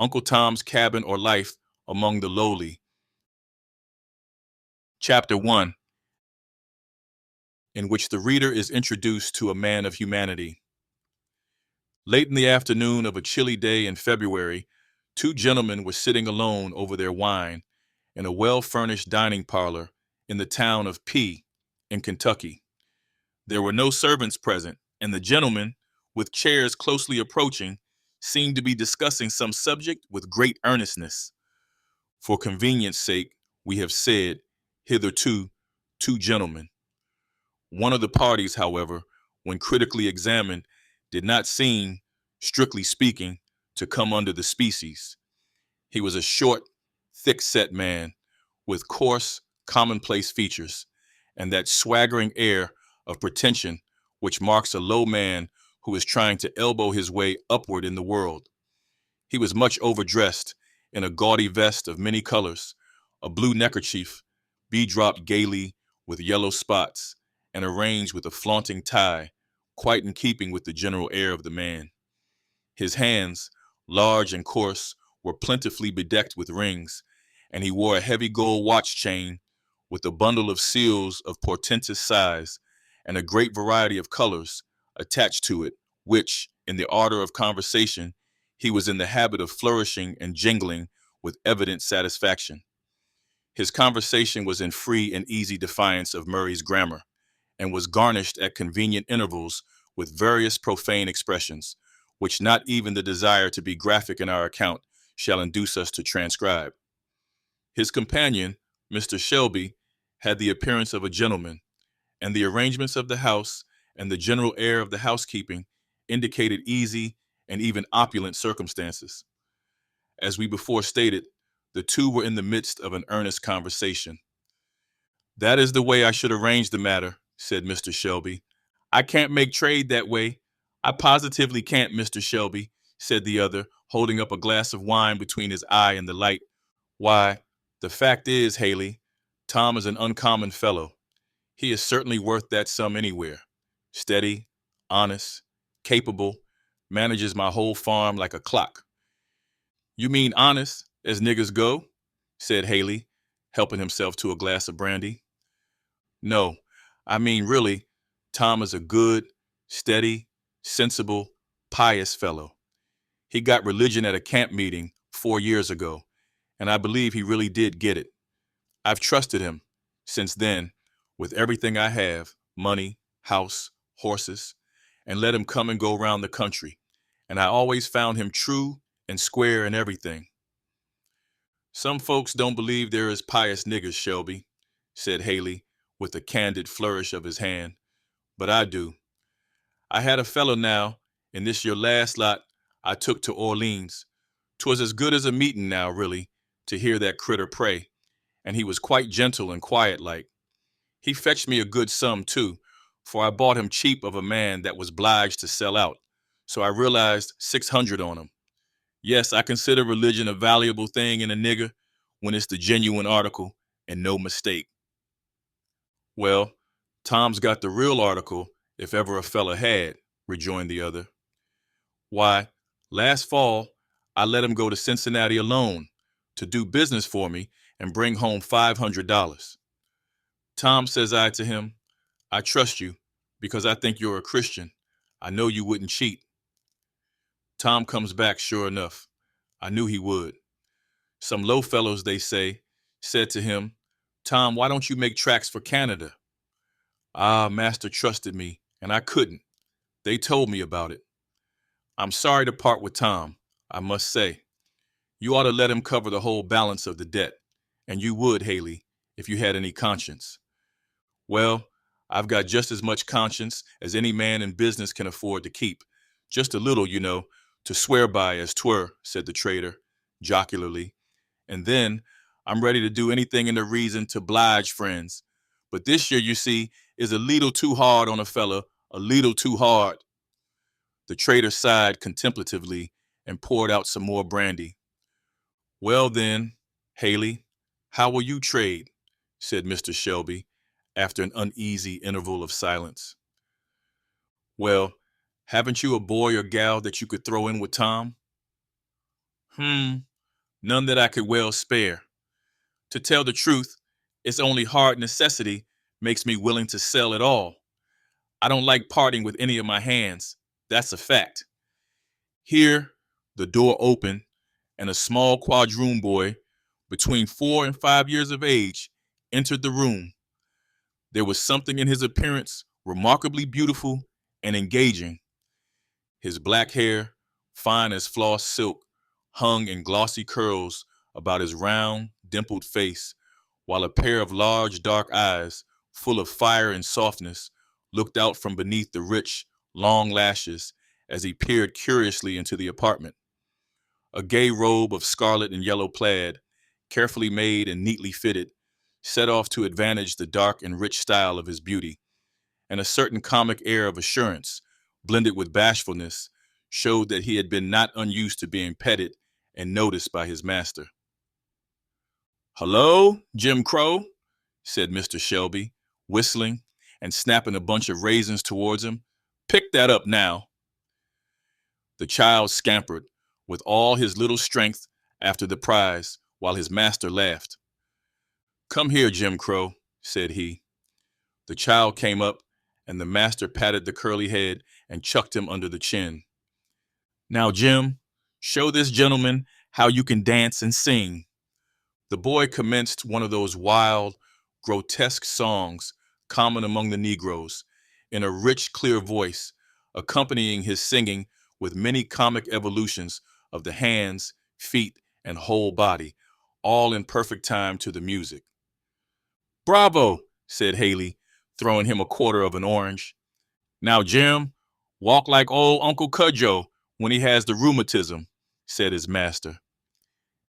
Uncle Tom's Cabin or Life Among the Lowly. Chapter 1, in which the reader is introduced to a man of humanity. Late in the afternoon of a chilly day in February, two gentlemen were sitting alone over their wine in a well-furnished dining parlor in the town of P in Kentucky. There were no servants present, and the gentlemen, with chairs closely approaching, seemed to be discussing some subject with great earnestness. For convenience sake, we have said, hitherto, two gentlemen. One of the parties, however, when critically examined, did not seem, strictly speaking, to come under the species. He was a short, thick-set man with coarse, commonplace features and that swaggering air of pretension which marks a low man who is trying to elbow his way upward in the world. He was much overdressed in a gaudy vest of many colors, a blue neckerchief, bead-dropped gaily with yellow spots, and arranged with a flaunting tie, quite in keeping with the general air of the man. His hands, large and coarse, were plentifully bedecked with rings, and he wore a heavy gold watch chain with a bundle of seals of portentous size and a great variety of colors attached to it, which, in the ardor of conversation, he was in the habit of flourishing and jingling with evident satisfaction. His conversation was in free and easy defiance of Murray's grammar, and was garnished at convenient intervals with various profane expressions, which not even the desire to be graphic in our account shall induce us to transcribe. His companion, Mr. Shelby, had the appearance of a gentleman, and the arrangements of the house and the general air of the housekeeping indicated easy and even opulent circumstances. As we before stated, the two were in the midst of an earnest conversation. "That is the way I should arrange the matter," said Mr. Shelby. "I can't make trade that way. I positively can't, Mr. Shelby," said the other, holding up a glass of wine between his eye and the light. "Why, the fact is, Haley, Tom is an uncommon fellow. He is certainly worth that sum anywhere. Steady, honest, capable, manages my whole farm like a clock." "You mean honest, as niggers go?" said Haley, helping himself to a glass of brandy. "No, I mean really, Tom is a good, steady, sensible, pious fellow. He got religion at a camp meeting 4 years ago, and I believe he really did get it. I've trusted him since then with everything I have, money, house, horses, and let him come and go round the country, and I always found him true and square in everything." "Some folks don't believe there is pious niggers, Shelby," said Haley, with a candid flourish of his hand, "but I do. I had a fellow now, in this your last lot I took to Orleans. 'Twas as good as a meeting now, really, to hear that critter pray, and he was quite gentle and quiet-like. He fetched me a good sum, too, for I bought him cheap of a man that was 'bliged to sell out, so I realized 600 on him. Yes, I consider religion a valuable thing in a nigger when it's the genuine article and no mistake." "Well, Tom's got the real article, if ever a fella had," rejoined the other. "Why, last fall, I let him go to Cincinnati alone to do business for me and bring home $500. Tom, says I to him, 'I trust you because I think you're a Christian. I know you wouldn't cheat.' Tom comes back sure enough. I knew he would. Some low fellows, they say, said to him, 'Tom, why don't you make tracks for Canada?' Ah, master trusted me, and I couldn't. They told me about it. I'm sorry to part with Tom, I must say. You ought to let him cover the whole balance of the debt, and you would, Haley, if you had any conscience." "Well, I've got just as much conscience as any man in business can afford to keep. Just a little, you know, to swear by as 'twere," said the trader, jocularly. "And then I'm ready to do anything in the reason to 'blige friends. But this year, you see, is a leetle too hard on a fella, a leetle too hard." The trader sighed contemplatively and poured out some more brandy. "Well then, Haley, how will you trade?" said Mr. Shelby, after an uneasy interval of silence. "Well, haven't you a boy or gal that you could throw in with Tom?" None that I could well spare. To tell the truth, it's only hard necessity makes me willing to sell it all. I don't like parting with any of my hands. That's a fact. Here, the door opened, and a small quadroon boy, between 4 and 5 years of age, entered the room. There was something in his appearance remarkably beautiful and engaging. His black hair, fine as floss silk, hung in glossy curls about his round, dimpled face, while a pair of large dark eyes, full of fire and softness, looked out from beneath the rich, long lashes as he peered curiously into the apartment. A gay robe of scarlet and yellow plaid, carefully made and neatly fitted, set off to advantage the dark and rich style of his beauty, and a certain comic air of assurance, blended with bashfulness, showed that he had been not unused to being petted and noticed by his master. "Hello, Jim Crow," said Mr. Shelby, whistling and snapping a bunch of raisins towards him. "Pick that up now." The child scampered with all his little strength after the prize, while his master laughed. "Come here, Jim Crow," said he. The child came up, and the master patted the curly head and chucked him under the chin. "Now, Jim, show this gentleman how you can dance and sing." The boy commenced one of those wild, grotesque songs common among the Negroes, in a rich, clear voice, accompanying his singing with many comic evolutions of the hands, feet, and whole body, all in perfect time to the music. "Bravo," said Haley, throwing him a quarter of an orange. "Now, Jim, walk like old Uncle Cudjo when he has the rheumatism," said his master.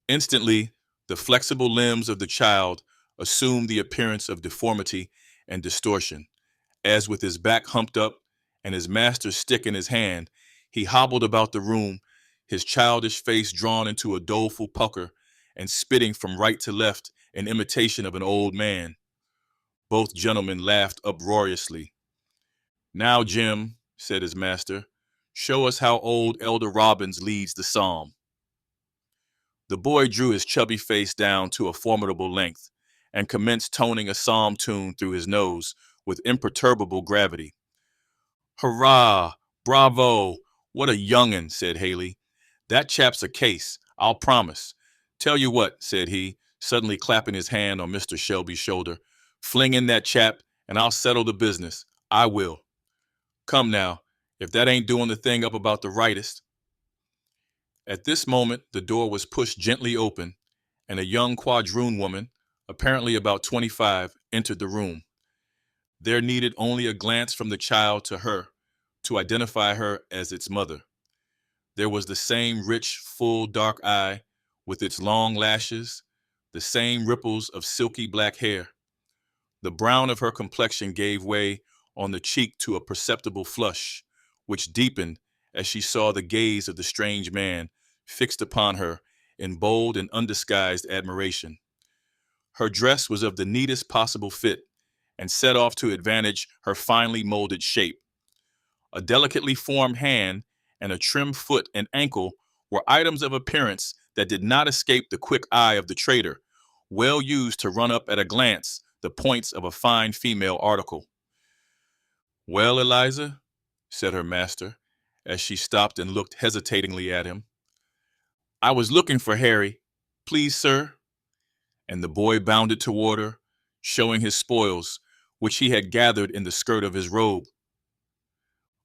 Instantly, the flexible limbs of the child assumed the appearance of deformity and distortion, as with his back humped up and his master's stick in his hand, he hobbled about the room, his childish face drawn into a doleful pucker and spitting from right to left in imitation of an old man. Both gentlemen laughed uproariously. "Now, Jim," said his master, "show us how old Elder Robbins leads the psalm." The boy drew his chubby face down to a formidable length and commenced toning a psalm tune through his nose with imperturbable gravity. "Hurrah! Bravo! What a young'un," said Haley. "That chap's a case, I'll promise. Tell you what," said he, suddenly clapping his hand on Mr. Shelby's shoulder, "fling in that chap, and I'll settle the business. I will. Come now, if that ain't doing the thing up about the rightest." At this moment, the door was pushed gently open, and a young quadroon woman, apparently about 25, entered the room. There needed only a glance from the child to her to identify her as its mother. There was the same rich, full, dark eye with its long lashes, the same ripples of silky black hair. The brown of her complexion gave way on the cheek to a perceptible flush, which deepened as she saw the gaze of the strange man fixed upon her in bold and undisguised admiration. Her dress was of the neatest possible fit and set off to advantage her finely molded shape. A delicately formed hand and a trim foot and ankle were items of appearance that did not escape the quick eye of the trader, well used to run up at a glance the points of a fine female article. "Well, Eliza," said her master, as she stopped and looked hesitatingly at him. "I was looking for Harry. Please, sir." And the boy bounded toward her, showing his spoils, which he had gathered in the skirt of his robe.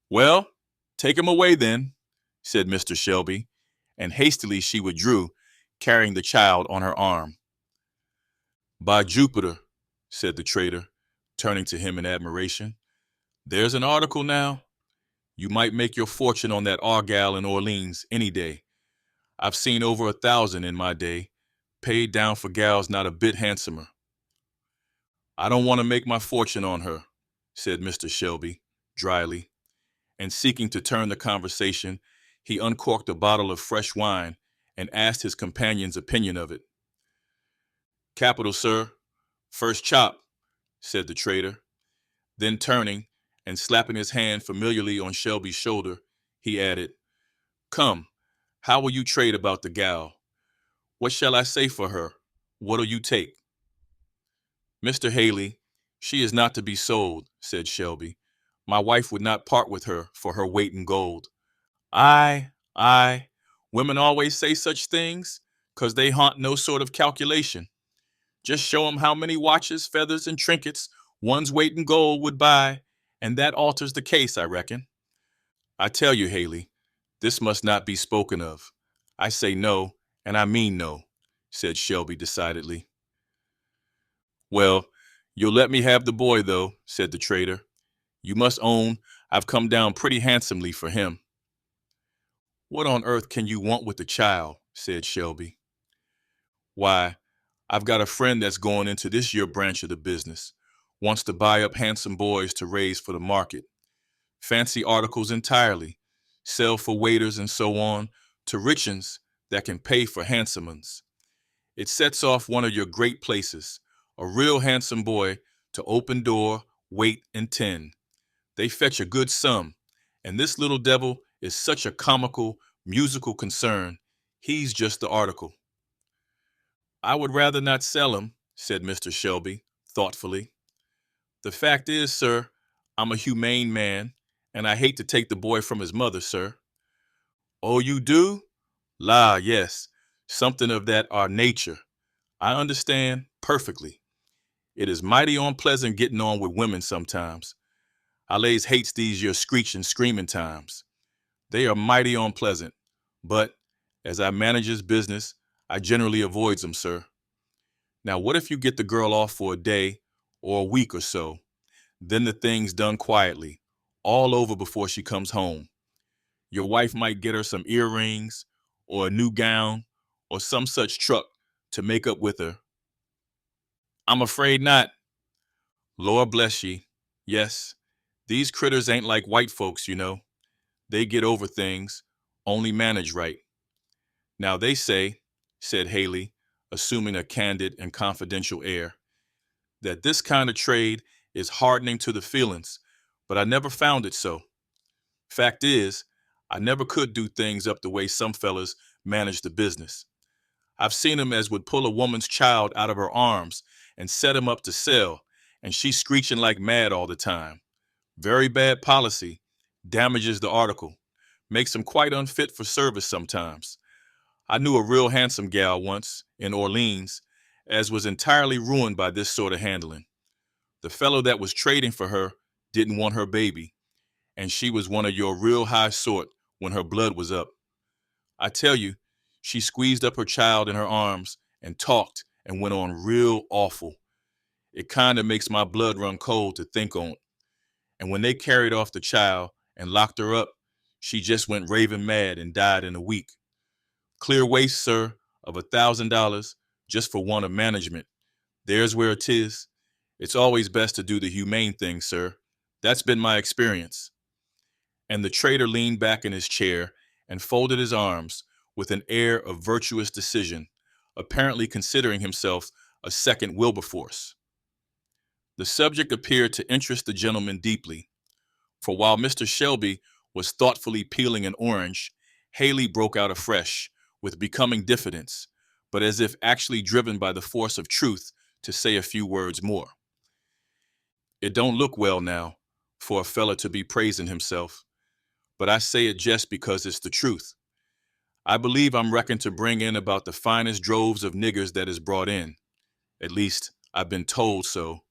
"Well, take him away then," said Mr. Shelby, and hastily she withdrew, carrying the child on her arm. "By Jupiter," said the trader, turning to him in admiration, "there's an article now. You might make your fortune on that Argyle in Orleans any day. I've seen over 1,000 in my day, paid down for gals not a bit handsomer." "I don't want to make my fortune on her," said Mr. Shelby, dryly, and seeking to turn the conversation, he uncorked a bottle of fresh wine and asked his companion's opinion of it. "Capital, sir. First chop," said the trader. Then turning and slapping his hand familiarly on Shelby's shoulder, he added, "Come, How will you trade about the gal? What shall I say for her? What'll you take? Mr. Haley, she is not to be sold, said Shelby. My wife would not part with her for her weight in gold. I, women always say such things, 'cause they haunt no sort of calculation. Just show 'em how many watches, feathers, and trinkets one's weight in gold would buy, and that alters the case, I reckon. I tell you, Haley, this must not be spoken of. I say no, and I mean no, said Shelby decidedly. Well, you'll let me have the boy, though, said the trader. You must own I've come down pretty handsomely for him. What on earth can you want with the child? Said Shelby. Why, I've got a friend that's going into this year branch of the business. Wants to buy up handsome boys to raise for the market. Fancy articles entirely. Sell for waiters and so on to rich uns that can pay for handsome uns. It sets off one of your great places. A real handsome boy to open door, wait, and tend. They fetch a good sum, and this little devil is such a comical, musical concern. He's just the article. I would rather not sell him, said Mr. Shelby, thoughtfully. The fact is, sir, I'm a humane man, and I hate to take the boy from his mother, sir. Oh, you do? La, yes, something of that our nature. I understand perfectly. It is mighty unpleasant getting on with women sometimes. I lays hates these your screeching, screaming times. They are mighty unpleasant, but as I manages business, I generally avoids them, sir. Now, what if you get the girl off for a day or a week or so? Then the thing's done quietly, all over before she comes home. Your wife might get her some earrings or a new gown or some such truck to make up with her. I'm afraid not. Lord bless ye. Yes, these critters ain't like white folks, you know. They get over things, only manage right. Now they say, said Haley, assuming a candid and confidential air, that this kind of trade is hardening to the feelings, but I never found it so. Fact is, I never could do things up the way some fellas manage the business. I've seen 'em as would pull a woman's child out of her arms and set him up to sell, and she's screeching like mad all the time. Very bad policy, damages the article, makes him quite unfit for service sometimes. I knew a real handsome gal once, in Orleans, as was entirely ruined by this sort of handling. The fellow that was trading for her didn't want her baby, and she was one of your real high sort when her blood was up. I tell you, she squeezed up her child in her arms and talked and went on real awful. It kind of makes my blood run cold to think on. And when they carried off the child and locked her up, she just went raving mad and died in a week. Clear waste, sir, of $1,000 just for want of management. There's where 'tis. It's always best to do the humane thing, sir. That's been my experience. And the trader leaned back in his chair and folded his arms with an air of virtuous decision, apparently considering himself a second Wilberforce. The subject appeared to interest the gentleman deeply, for while Mr. Shelby was thoughtfully peeling an orange, Haley broke out afresh, with becoming diffidence, but as if actually driven by the force of truth to say a few words more. It don't look well now, for a fella to be praising himself, but I say it just because it's the truth. I believe I'm reckoned to bring in about the finest droves of niggers that is brought in. At least, I've been told so.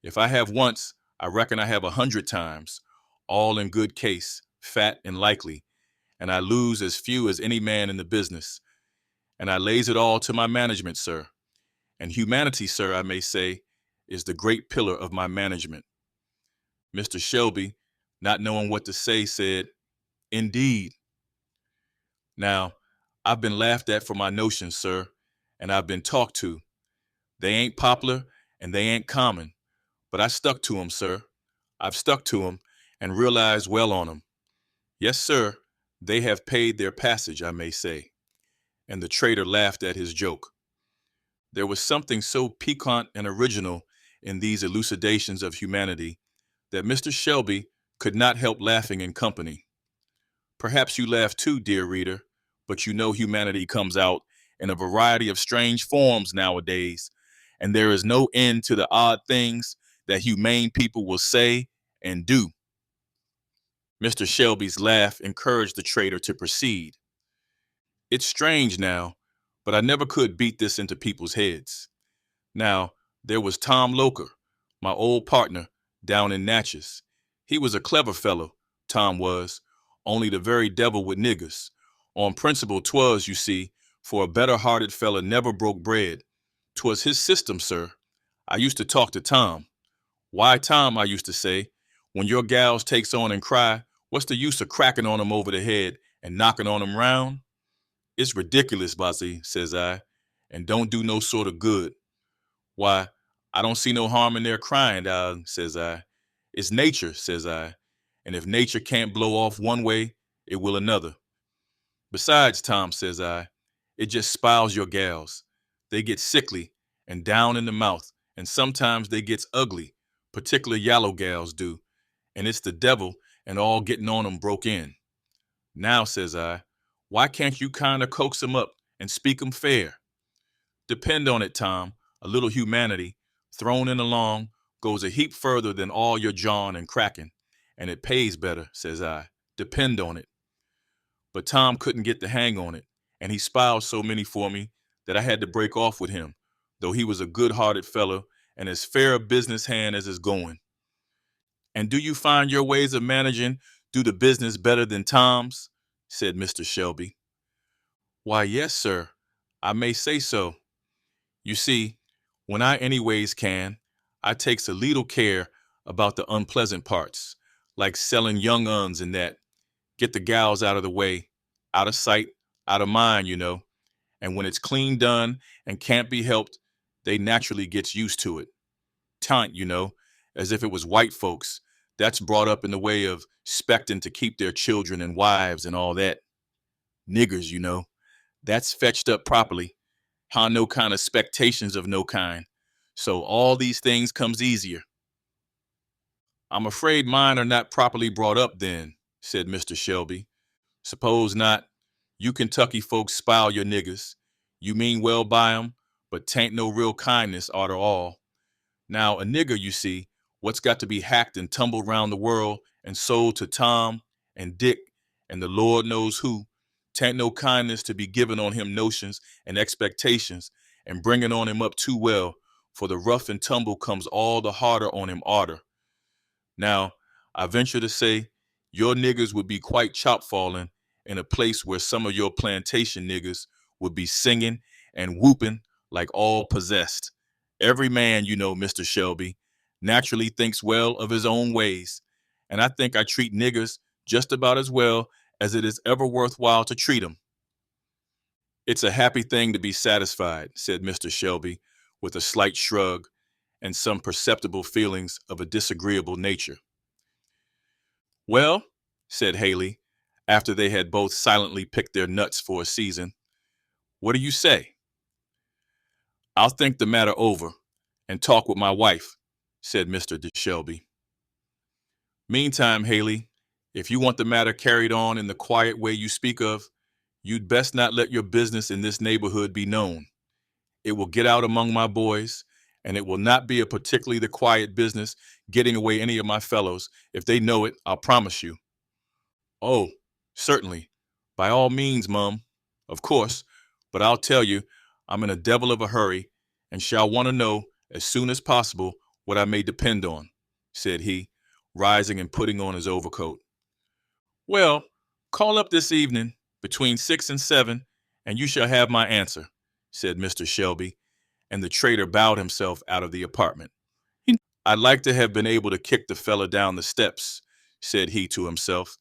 If I have once, I reckon I have 100 times, all in good case, fat and likely, and I lose as few as any man in the business. And I lays it all to my management, sir. And humanity, sir, I may say, is the great pillar of my management. Mr. Shelby, not knowing what to say, said, Indeed. Now, I've been laughed at for my notions, sir, and I've been talked to. They ain't popular and they ain't common, but I stuck to 'em, sir. I've stuck to 'em and realized well on 'em. Yes, sir, they have paid their passage, I may say. And the trader laughed at his joke. There was something so piquant and original in these elucidations of humanity that Mr. Shelby could not help laughing in company. Perhaps you laugh too, dear reader, But you know humanity comes out in a variety of strange forms nowadays, and there is no end to the odd things that humane people will say and do. Mr. Shelby's laugh encouraged the trader to proceed. It's strange now, but I never could beat this into people's heads. Now, there was Tom Loker, my old partner, down in Natchez. He was a clever fellow, Tom was, only the very devil with niggers. On principle 'twas, you see, for a better-hearted fella never broke bread. 'Twas his system, sir. I used to talk to Tom. Why, Tom, I used to say, when your gals takes on and cry, what's the use of cracking on 'em over the head and knocking on 'em round? It's ridiculous, Bossy, says I, and don't do no sort of good. Why, I don't see no harm in their crying, says I. It's nature, says I, and if nature can't blow off one way, it will another. Besides, Tom, says I, it just spiles your gals. They get sickly and down in the mouth, and sometimes they gets ugly, particular yallow gals do, and it's the devil and all getting on 'em broke in. Now, says I, why can't you kind of coax 'em up and speak 'em fair? Depend on it, Tom, a little humanity, thrown in along, goes a heap further than all your jawing and cracking, and it pays better, says I. Depend on it. But Tom couldn't get the hang on it, and he spiled so many for me that I had to break off with him, though he was a good-hearted fellow and as fair a business hand as is going. And do you find your ways of managing do the business better than Tom's? Said Mr. Shelby. Why, yes, sir. I may say so. You see, when I anyways can, I takes a leetle care about the unpleasant parts, like selling young uns and that. Get the gals out of the way, out of sight, out of mind, you know. And when it's clean done and can't be helped, they naturally gets used to it. Tant, you know, as if it was white folks. That's brought up in the way of spectin' to keep their children and wives and all that. Niggers, you know, that's fetched up properly. How no kind of spectations of no kind. So all these things comes easier. I'm afraid mine are not properly brought up then, said Mr. Shelby. Suppose not. You Kentucky folks spile your niggers. You mean well by 'em, but 'tain't no real kindness arter all. Now, a nigger, you see, what's got to be hacked and tumbled round the world and sold to Tom and Dick and the Lord knows who, 'tain't no kindness to be given on him notions and expectations and bringing on him up too well, for the rough and tumble comes all the harder on him arter. Now, I venture to say, your niggers would be quite chop-falling in a place where some of your plantation niggers would be singing and whooping like all possessed. Every man, you know, Mr. Shelby, naturally thinks well of his own ways, and I think I treat niggers just about as well as it is ever worthwhile to treat them. It's a happy thing to be satisfied, said Mr. Shelby, with a slight shrug and some perceptible feelings of a disagreeable nature. Well, said Haley, after they had both silently picked their nuts for a season, what do you say? I'll think the matter over and talk with my wife, said Mr. Shelby. Meantime, Haley, if you want the matter carried on in the quiet way you speak of, you'd best not let your business in this neighborhood be known. It will get out among my boys, and it will not be a particularly the quiet business getting away any of my fellows. If they know it, I'll promise you. Oh, certainly. By all means, Mum. Of course. But I'll tell you, I'm in a devil of a hurry and shall want to know as soon as possible what I may depend on, said he, rising and putting on his overcoat. Well, call up this evening between 6 and 7, and you shall have my answer, said Mr. Shelby, and the trader bowed himself out of the apartment. I'd like to have been able to kick the fella down the steps, said he to himself,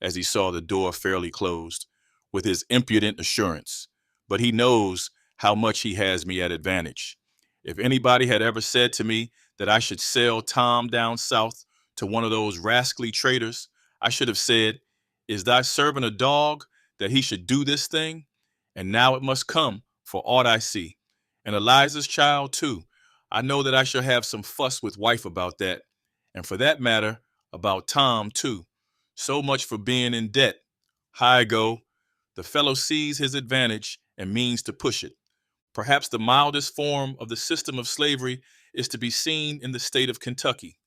as he saw the door fairly closed, with his impudent assurance. But he knows how much he has me at advantage. If anybody had ever said to me that I should sell Tom down south to one of those rascally traders, I should have said, is thy servant a dog that he should do this thing? And now it must come, for aught I see. And Eliza's child, too. I know that I shall have some fuss with wife about that. And for that matter, about Tom, too. So much for being in debt. Hi go. The fellow sees his advantage and means to push it. Perhaps the mildest form of the system of slavery is to be seen in the state of Kentucky.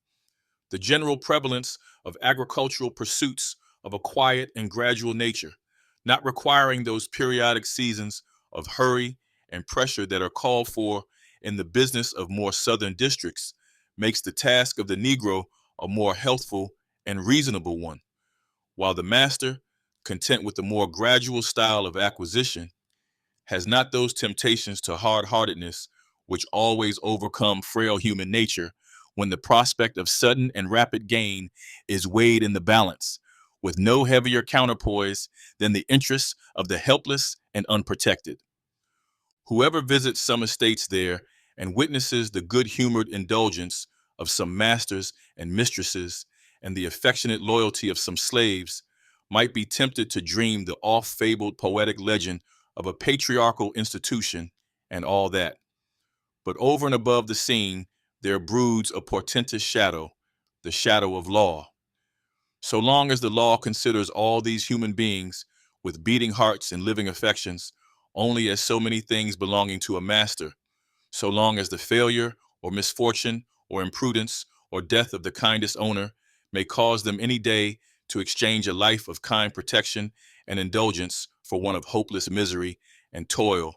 The general prevalence of agricultural pursuits of a quiet and gradual nature, not requiring those periodic seasons of hurry and pressure that are called for in the business of more southern districts, makes the task of the Negro a more healthful and reasonable one, while the master, content with the more gradual style of acquisition, has not those temptations to hard-heartedness which always overcome frail human nature when the prospect of sudden and rapid gain is weighed in the balance, with no heavier counterpoise than the interests of the helpless and unprotected. Whoever visits some estates there and witnesses the good-humored indulgence of some masters and mistresses and the affectionate loyalty of some slaves might be tempted to dream the oft-fabled poetic legend of a patriarchal institution and all that. But over and above the scene, there broods a portentous shadow, the shadow of law. So long as the law considers all these human beings with beating hearts and living affections only as so many things belonging to a master, so long as the failure or misfortune or imprudence or death of the kindest owner may cause them any day to exchange a life of kind protection and indulgence for one of hopeless misery and toil,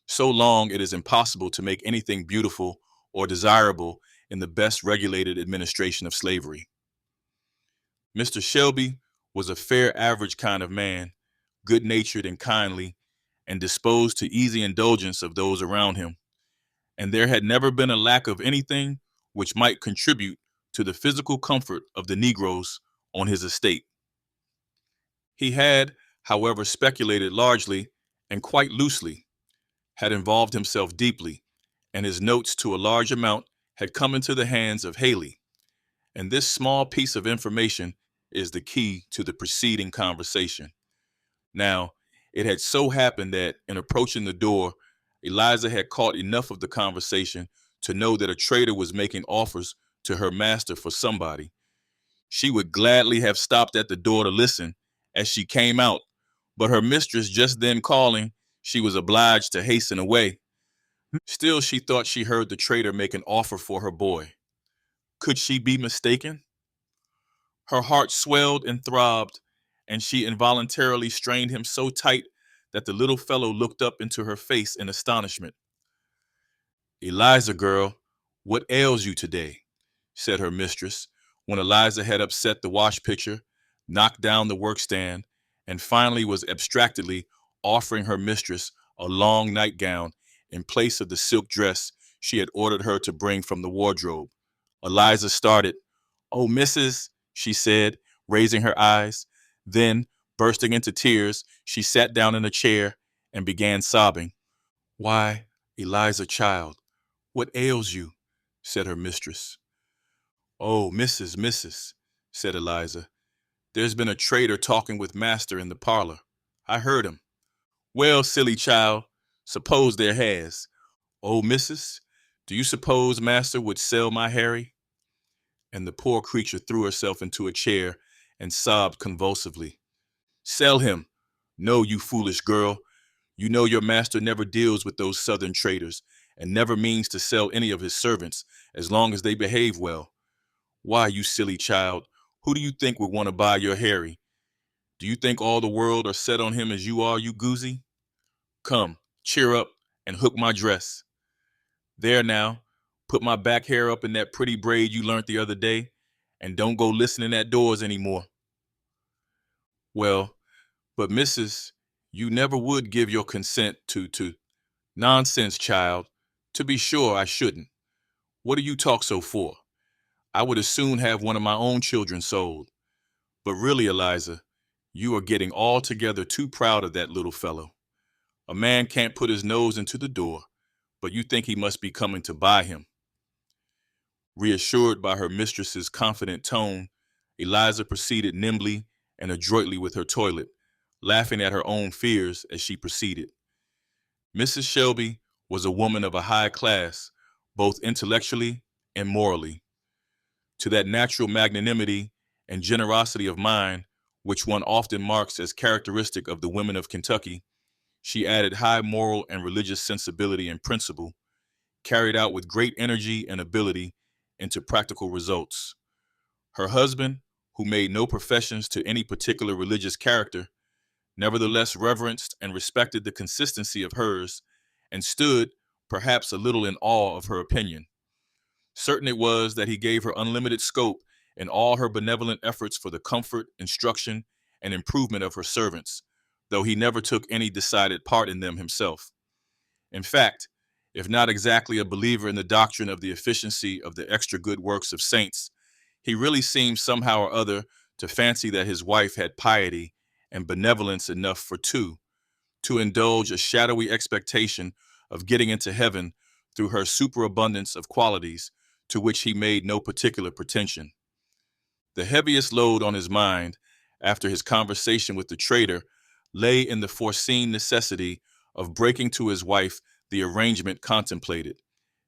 so long it is impossible to make anything beautiful or desirable in the best regulated administration of slavery. Mr. Shelby was a fair average kind of man, good-natured and kindly, and disposed to easy indulgence of those around him, and there had never been a lack of anything which might contribute to the physical comfort of the Negroes on his estate. He had, however, speculated largely and quite loosely, had involved himself deeply, and his notes to a large amount had come into the hands of Haley, and this small piece of information is the key to the preceding conversation. Now, it had so happened that in approaching the door, Eliza had caught enough of the conversation to know that a trader was making offers to her master for somebody. She would gladly have stopped at the door to listen as she came out, but her mistress just then calling, she was obliged to hasten away. Still, she thought she heard the trader make an offer for her boy. Could she be mistaken? Her heart swelled and throbbed, and she involuntarily strained him so tight that the little fellow looked up into her face in astonishment. "Eliza, girl, what ails you today?" said her mistress, when Eliza had upset the wash pitcher, knocked down the workstand, and finally was abstractedly offering her mistress a long nightgown in place of the silk dress she had ordered her to bring from the wardrobe. Eliza started. "Oh, Mrs.," she said, raising her eyes. Then, bursting into tears, she sat down in a chair and began sobbing. "Why, Eliza, child, what ails you?" said her mistress. "Oh, Mrs., said Eliza, "there's been a trader talking with master in the parlor. I heard him." "Well, silly child, suppose there has. Oh, Mrs., do you suppose master would sell my Harry?" And the poor creature threw herself into a chair and sobbed convulsively. "Sell him? No, you foolish girl. You know your master never deals with those southern traders and never means to sell any of his servants as long as they behave well. Why, you silly child, who do you think would want to buy your Harry? Do you think all the world are set on him as you are, you goosey? Come, cheer up and hook my dress. There now, put my back hair up in that pretty braid you learnt the other day, and don't go listening at doors anymore." "Well, but Mrs., you never would give your consent to. Nonsense, child. To be sure, I shouldn't. What do you talk so for? I would as soon have one of my own children sold. But really, Eliza, you are getting altogether too proud of that little fellow. A man can't put his nose into the door, but you think he must be coming to buy him." Reassured by her mistress's confident tone, Eliza proceeded nimbly and adroitly with her toilet, laughing at her own fears as she proceeded. Mrs. Shelby was a woman of a high class, both intellectually and morally. To that natural magnanimity and generosity of mind which one often marks as characteristic of the women of Kentucky, she added high moral and religious sensibility and principle, carried out with great energy and ability into practical results. Her husband, who made no professions to any particular religious character, nevertheless reverenced and respected the consistency of hers and stood, perhaps a little in awe of her opinion. Certain it was that he gave her unlimited scope in all her benevolent efforts for the comfort, instruction, and improvement of her servants, though he never took any decided part in them himself. In fact, if not exactly a believer in the doctrine of the efficiency of the extra good works of saints, he really seemed somehow or other to fancy that his wife had piety and benevolence enough for two, to indulge a shadowy expectation of getting into heaven through her superabundance of qualities to which he made no particular pretension. The heaviest load on his mind, after his conversation with the trader, lay in the foreseen necessity of breaking to his wife the arrangement contemplated,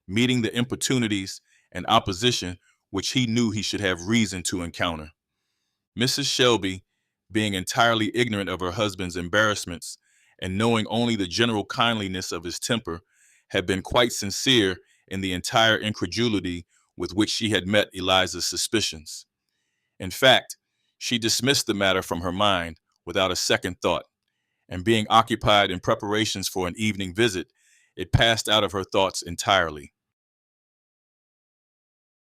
meeting the importunities and opposition which he knew he should have reason to encounter. Mrs. Shelby, being entirely ignorant of her husband's embarrassments and knowing only the general kindliness of his temper, had been quite sincere in the entire incredulity with which she had met Eliza's suspicions. In fact, she dismissed the matter from her mind without a second thought, and being occupied in preparations for an evening visit, it passed out of her thoughts entirely.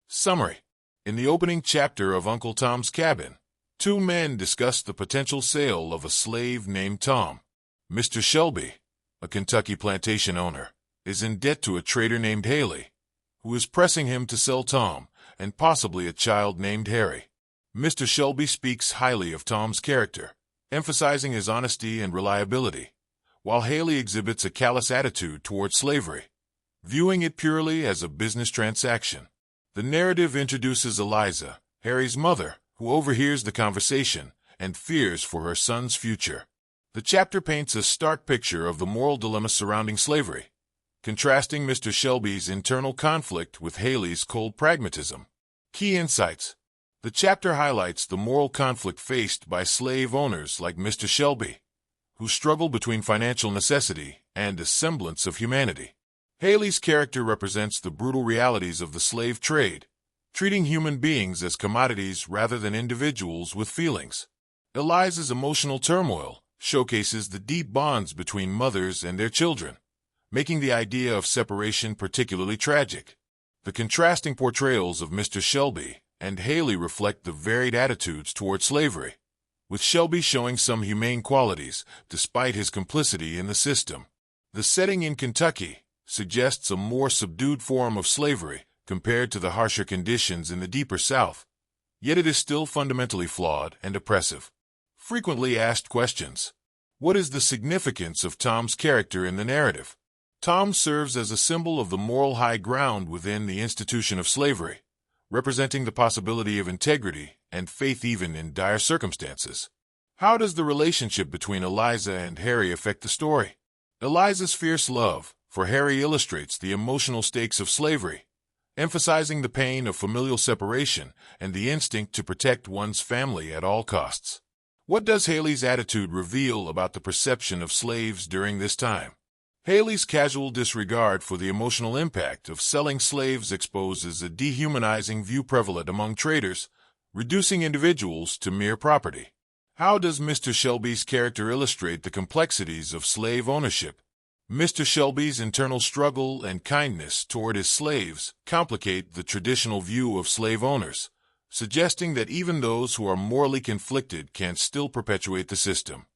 Summary. In the opening chapter of Uncle Tom's Cabin, two men discussed the potential sale of a slave named Tom. Mr. Shelby, a Kentucky plantation owner, is in debt to a trader named Haley, who is pressing him to sell Tom and possibly a child named Harry. Mr. Shelby speaks highly of Tom's character, emphasizing his honesty and reliability, while Haley exhibits a callous attitude toward slavery, viewing it purely as a business transaction. The narrative introduces Eliza, Harry's mother, who overhears the conversation and fears for her son's future. The chapter paints a stark picture of the moral dilemma surrounding slavery, contrasting Mr. Shelby's internal conflict with Haley's cold pragmatism. Key insights. The chapter highlights the moral conflict faced by slave owners like Mr. Shelby, who struggle between financial necessity and a semblance of humanity. Haley's character represents the brutal realities of the slave trade, treating human beings as commodities rather than individuals with feelings. Eliza's emotional turmoil showcases the deep bonds between mothers and their children, making the idea of separation particularly tragic. The contrasting portrayals of Mr. Shelby and Haley reflect the varied attitudes toward slavery, with Shelby showing some humane qualities despite his complicity in the system. The setting in Kentucky suggests a more subdued form of slavery compared to the harsher conditions in the deeper South, yet it is still fundamentally flawed and oppressive. Frequently asked questions. What is the significance of Tom's character in the narrative? Tom serves as a symbol of the moral high ground within the institution of slavery, representing the possibility of integrity and faith even in dire circumstances. How does the relationship between Eliza and Harry affect the story? Eliza's fierce love for Harry illustrates the emotional stakes of slavery, emphasizing the pain of familial separation and the instinct to protect one's family at all costs. What does Haley's attitude reveal about the perception of slaves during this time? Haley's casual disregard for the emotional impact of selling slaves exposes a dehumanizing view prevalent among traders, reducing individuals to mere property. How does Mr. Shelby's character illustrate the complexities of slave ownership? Mr. Shelby's internal struggle and kindness toward his slaves complicate the traditional view of slave owners, suggesting that even those who are morally conflicted can still perpetuate the system.